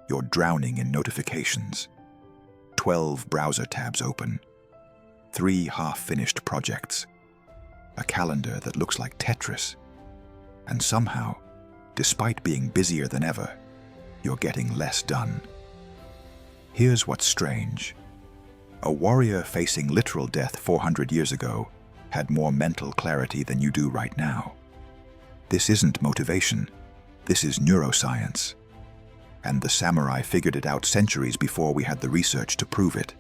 You're drowning in notifications. 12 browser tabs open. 3 half-finished projects. A calendar that looks like Tetris. And somehow, despite being busier than ever, you're getting less done. Here's what's strange. A warrior facing literal death 400 years ago had more mental clarity than you do right now. This isn't motivation. This is neuroscience. And the samurai figured it out centuries before we had the research to prove it.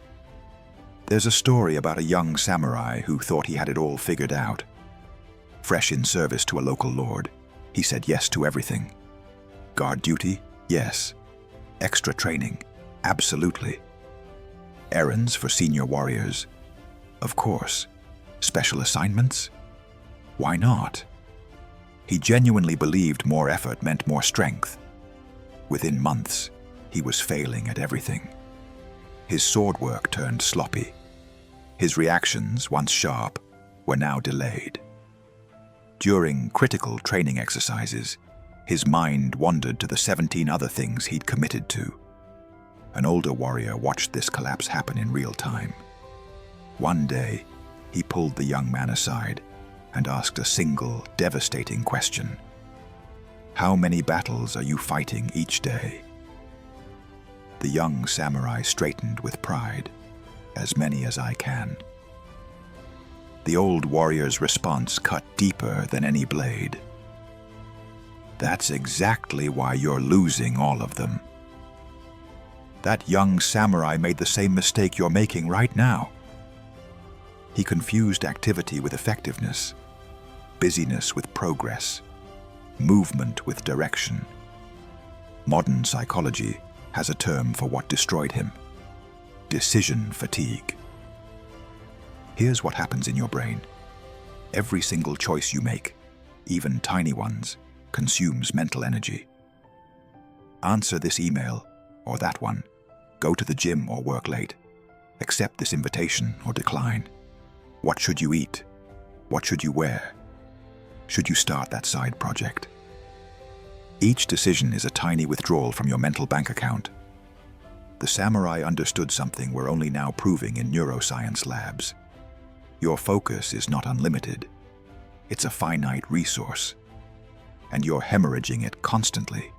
There's a story about a young samurai who thought he had it all figured out. Fresh in service to a local lord, he said yes to everything. Guard duty? Yes. Extra training? Absolutely. Errands for senior warriors? Of course. Special assignments? Why not? He genuinely believed more effort meant more strength. Within months, he was failing at everything. His sword work turned sloppy. His reactions, once sharp, were now delayed. During critical training exercises, his mind wandered to the 17 other things he'd committed to. An older warrior watched this collapse happen in real time. One day, he pulled the young man aside and asked a single, devastating question. How many battles are you fighting each day? The young samurai straightened with pride. As many as I can. The old warrior's response cut deeper than any blade. That's exactly why you're losing all of them. That young samurai made the same mistake you're making right now. He confused activity with effectiveness, busyness with progress, movement with direction. Modern psychology has a term for what destroyed him: decision fatigue. Here's what happens in your brain. Every single choice you make, even tiny ones, consumes mental energy. Answer this email or that one. Go to the gym or work late. Accept this invitation or decline. What should you eat? What should you wear? Should you start that side project? Each decision is a tiny withdrawal from your mental bank account. The samurai understood something we're only now proving in neuroscience labs. Your focus is not unlimited. It's a finite resource. And you're hemorrhaging it constantly.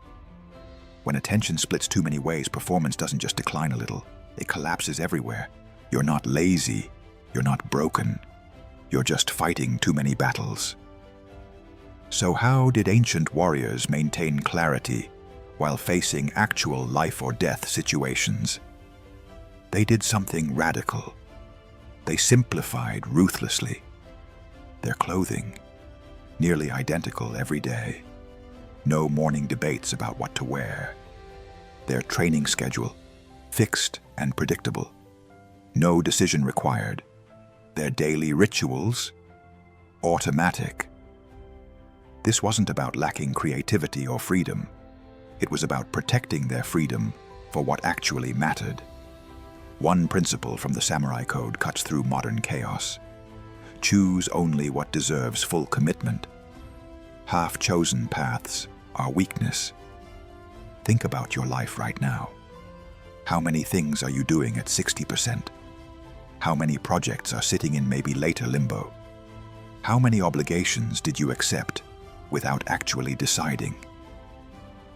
When attention splits too many ways, performance doesn't just decline a little, it collapses everywhere. You're not lazy, you're not broken, you're just fighting too many battles. So how did ancient warriors maintain clarity while facing actual life or death situations? They did something radical. They simplified ruthlessly. Their clothing, nearly identical every day. No morning debates about what to wear. Their training schedule, fixed and predictable. No decision required. Their daily rituals, automatic. This wasn't about lacking creativity or freedom. It was about protecting their freedom for what actually mattered. One principle from the samurai code cuts through modern chaos. Choose only what deserves full commitment. Half-chosen paths are weakness. Think about your life right now. How many things are you doing at 60%? How many projects are sitting in maybe later limbo? How many obligations did you accept without actually deciding?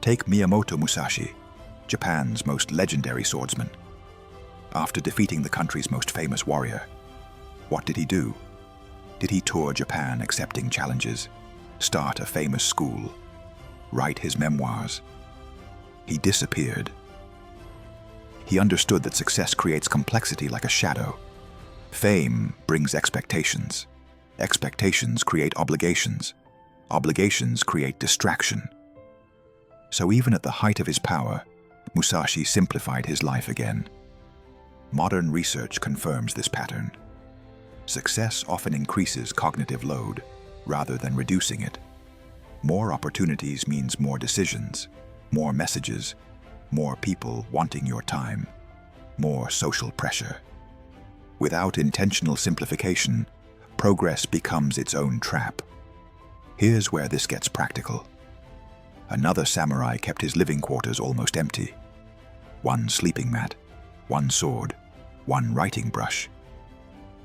Take Miyamoto Musashi, Japan's most legendary swordsman. After defeating the country's most famous warrior, what did he do? Did he tour Japan accepting challenges, start a famous school, write his memoirs? He disappeared. He understood that success creates complexity like a shadow. Fame brings expectations. Expectations create obligations. Obligations create distraction. So even at the height of his power, Musashi simplified his life again. Modern research confirms this pattern. Success often increases cognitive load, rather than reducing it. More opportunities means more decisions, more messages, more people wanting your time, more social pressure. Without intentional simplification, progress becomes its own trap. Here's where this gets practical. Another samurai kept his living quarters almost empty. one sleeping mat, one sword, one writing brush.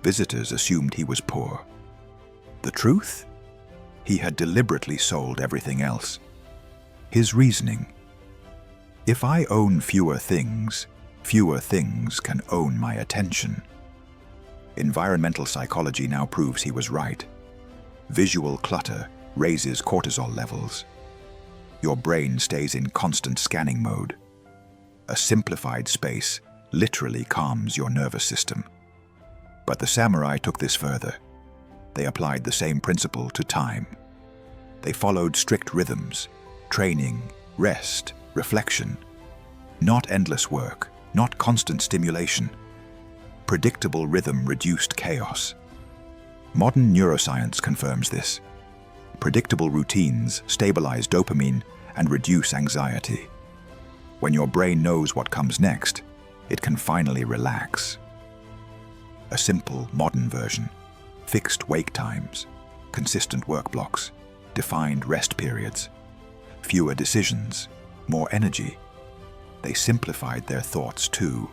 Visitors assumed he was poor. The truth? He had deliberately sold everything else. His reasoning: if I own fewer things can own my attention. Environmental psychology now proves he was right. Visual clutter raises cortisol levels. Your brain stays in constant scanning mode. A simplified space literally calms your nervous system. But the samurai took this further. They applied the same principle to time. They followed strict rhythms: training, rest, reflection. Not endless work, not constant stimulation. Predictable rhythm reduced chaos. Modern neuroscience confirms this. Predictable routines stabilize dopamine and reduce anxiety. When your brain knows what comes next, it can finally relax. A simple, modern version: fixed wake times, consistent work blocks, defined rest periods, fewer decisions, more energy. They simplified their thoughts too.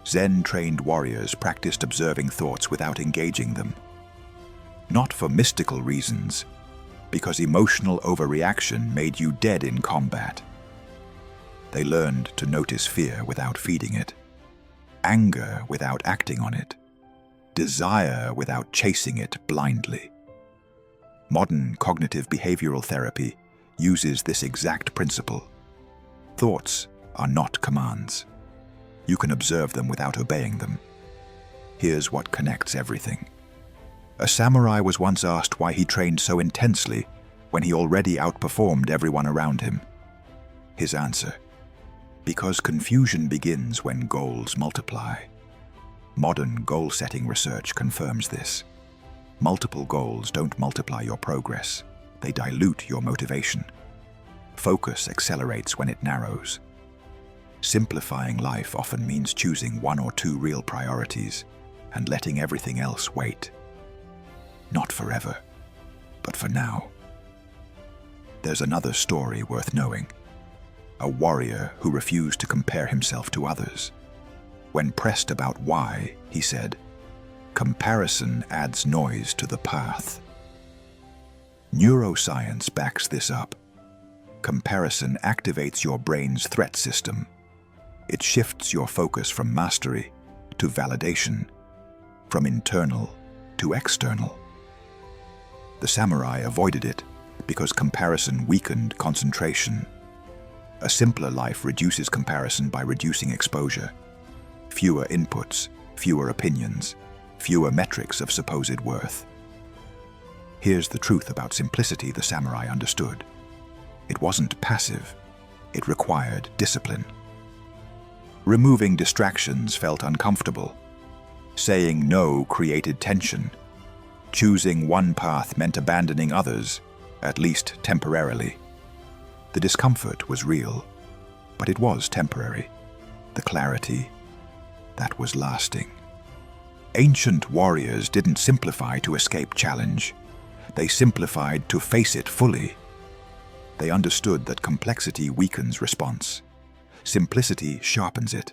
Zen-trained warriors practiced observing thoughts without engaging them. Not for mystical reasons, because emotional overreaction made you dead in combat. They learned to notice fear without feeding it, anger without acting on it, desire without chasing it blindly. Modern cognitive behavioral therapy uses this exact principle. Thoughts are not commands. You can observe them without obeying them. Here's what connects everything. A samurai was once asked why he trained so intensely when he already outperformed everyone around him. His answer: because confusion begins when goals multiply. Modern goal-setting research confirms this. Multiple goals don't multiply your progress. They dilute your motivation. Focus accelerates when it narrows. Simplifying life often means choosing one or two real priorities and letting everything else wait. Not forever, but for now. There's another story worth knowing. A warrior who refused to compare himself to others. When pressed about why, he said, "Comparison adds noise to the path." Neuroscience backs this up. Comparison activates your brain's threat system. It shifts your focus from mastery to validation, from internal to external. The samurai avoided it because comparison weakened concentration. A simpler life reduces comparison by reducing exposure. Fewer inputs, fewer opinions, fewer metrics of supposed worth. Here's the truth about simplicity the samurai understood. It wasn't passive. It required discipline. Removing distractions felt uncomfortable. Saying no created tension. Choosing one path meant abandoning others, at least temporarily. The discomfort was real, but it was temporary. The clarity, that was lasting. Ancient warriors didn't simplify to escape challenge. They simplified to face it fully. They understood that complexity weakens response. Simplicity sharpens it.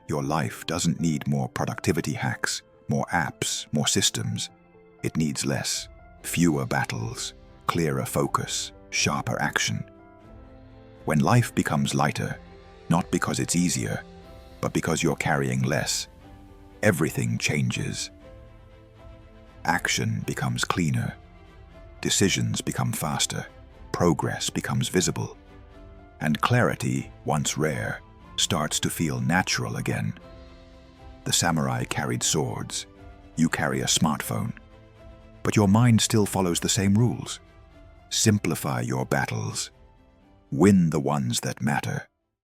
Your life doesn't need more productivity hacks, more apps, more systems. It needs less, fewer battles, clearer focus, sharper action. When life becomes lighter, not because it's easier, but because you're carrying less, everything changes. Action becomes cleaner. Decisions become faster. Progress becomes visible. And clarity, once rare, starts to feel natural again. The samurai carried swords. You carry a smartphone. But your mind still follows the same rules. Simplify your battles. Win the ones that matter.